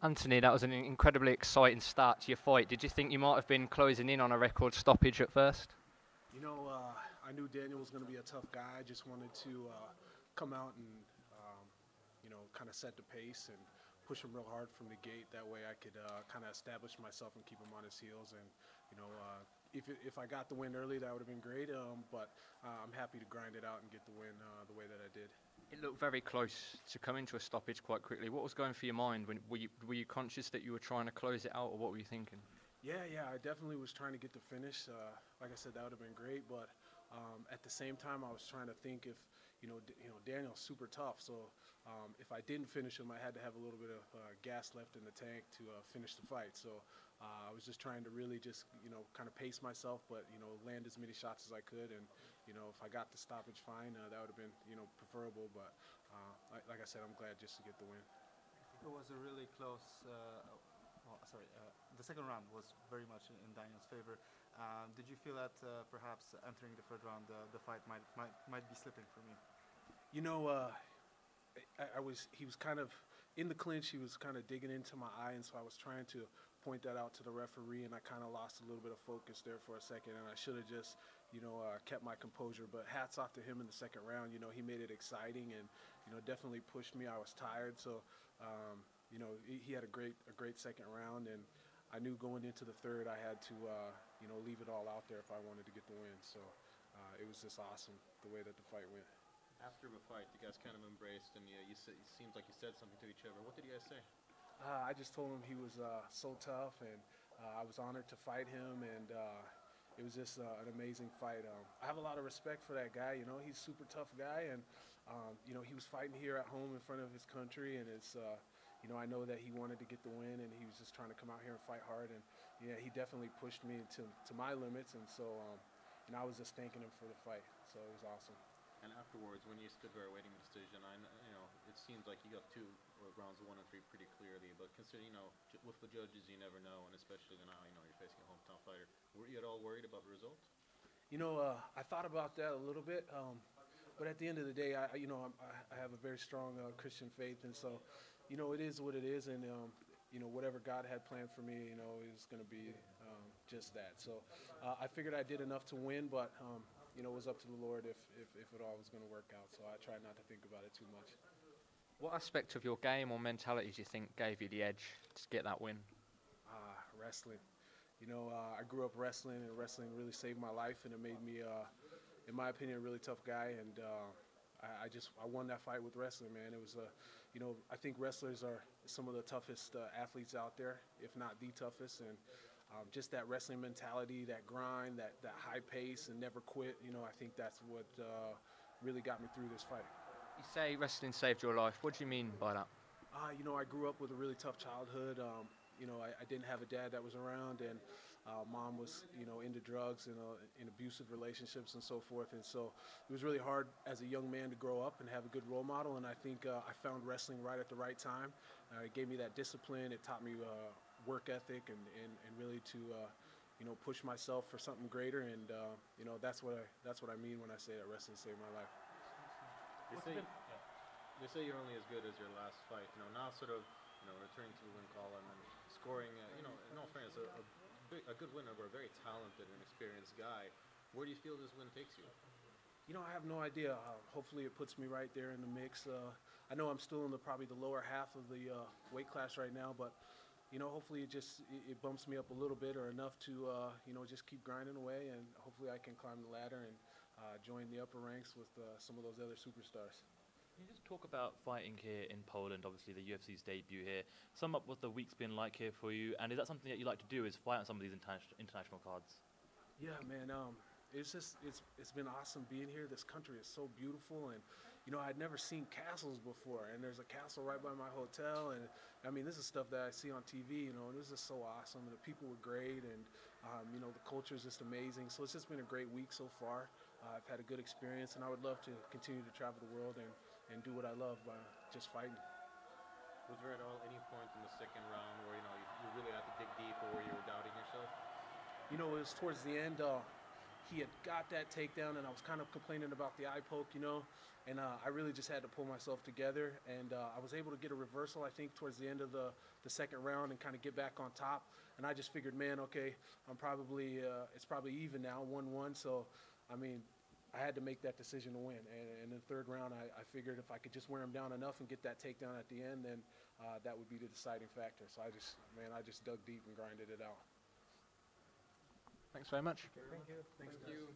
Anthony, that was an incredibly exciting start to your fight. Did you think you might have been closing in on a record stoppage at first? You know, I knew Daniel was going to be a tough guy. I just wanted to come out and, you know, kind of set the pace and push him real hard from the gate. That way I could kind of establish myself and keep him on his heels. And, you know, if I got the win early, that would have been great. But I'm happy to grind it out and get the win the way that I did. It looked very close to coming to a stoppage quite quickly. What was going through your mind? Were you conscious that you were trying to close it out, or what were you thinking? Yeah, I definitely was trying to get the finish. Like I said, that would have been great. But at the same time, I was trying to think if, Daniel's super tough. So if I didn't finish him, I had to have a little bit of gas left in the tank to finish the fight. So I was just trying to really just, kind of pace myself, but, land as many shots as I could. And, if I got the stoppage, fine. That would have been, preferable. But like I said, I'm glad just to get the win. It was a really close. The second round was very much in Daniel's favor. Did you feel that perhaps entering the third round, the fight might be slipping from you? He was kind of in the clinch. He was kind of digging into my eye, and so I was trying to point that out to the referee, and I kind of lost a little bit of focus there for a second, and I should have just, kept my composure. But hats off to him in the second round. He made it exciting and, definitely pushed me. I was tired, so, he had a great second round, and I knew going into the third I had to, leave it all out there if I wanted to get the win. So it was just awesome the way that the fight went. After the fight, you guys kind of embraced, and it seems like you said something to each other. What did you guys say? I just told him he was so tough, and I was honored to fight him, and it was just an amazing fight. I have a lot of respect for that guy. He's a super tough guy, and he was fighting here at home in front of his country, and it's I know that he wanted to get the win, and he was just trying to come out here and fight hard. And yeah, he definitely pushed me to my limits, and so I was just thanking him for the fight. So it was awesome. And afterwards, when you stood there awaiting the decision, it seems like you got two rounds 1 and 3 pretty clearly. But consider, with the judges, you never know, and especially now, you're facing a hometown fighter. Were you at all worried about the result? I thought about that a little bit, but at the end of the day, I have a very strong Christian faith, and so, it is what it is, and whatever God had planned for me, is going to be just that. So I figured I did enough to win, but. It was up to the Lord if it all was going to work out. So I tried not to think about it too much. What aspect of your game or mentality do you think gave you the edge to get that win? Wrestling. I grew up wrestling, and wrestling really saved my life, and it made me, in my opinion, a really tough guy. And I won that fight with wrestling, man. It was, I think wrestlers are some of the toughest athletes out there, if not the toughest. And just that wrestling mentality, that grind, that high pace, and never quit. I think that's what really got me through this fight. You say wrestling saved your life. What do you mean by that? I grew up with a really tough childhood. I didn't have a dad that was around, and mom was, into drugs and in abusive relationships and so forth. And so it was really hard as a young man to grow up and have a good role model. And I think I found wrestling right at the right time. It gave me that discipline. It taught me work ethic and really to push myself for something greater, and that's what I mean when I say that wrestling saved my life. They say you're only as good as your last fight. Now sort of returning to the win column and scoring. In all fairness, a good win over a very talented and experienced guy. Where do you feel this win takes you? I have no idea. Hopefully it puts me right there in the mix. I know I'm still in probably the lower half of the weight class right now, but hopefully it bumps me up a little bit or enough to just keep grinding away, and hopefully I can climb the ladder and join the upper ranks with some of those other superstars. Can you just talk about fighting here in Poland, obviously the UFC's debut here? Sum up what the week's been like here for you, and is that something that you like to do, is fight on some of these international cards? Yeah, man. It's been awesome being here. This country is so beautiful, and I'd never seen castles before, and there's a castle right by my hotel, and I mean, this is stuff that I see on TV, and this is so awesome, and the people were great, and the culture is just amazing. So it's just been a great week so far. I've had a good experience, and I would love to continue to travel the world and do what I love by just fighting. Was there at all any point in the second round where you really had to dig deep, or where you were doubting yourself? It was towards the end. he had got that takedown, and I was kind of complaining about the eye poke, you know, and I really just had to pull myself together, and I was able to get a reversal, I think, towards the end of the second round and kind of get back on top. And I just figured, man, okay, it's probably even now, 1-1. So, I mean, I had to make that decision to win. And in the third round, I figured if I could just wear him down enough and get that takedown at the end, then that would be the deciding factor. So I just dug deep and grinded it out. Thanks very much. Thank you. Thank you.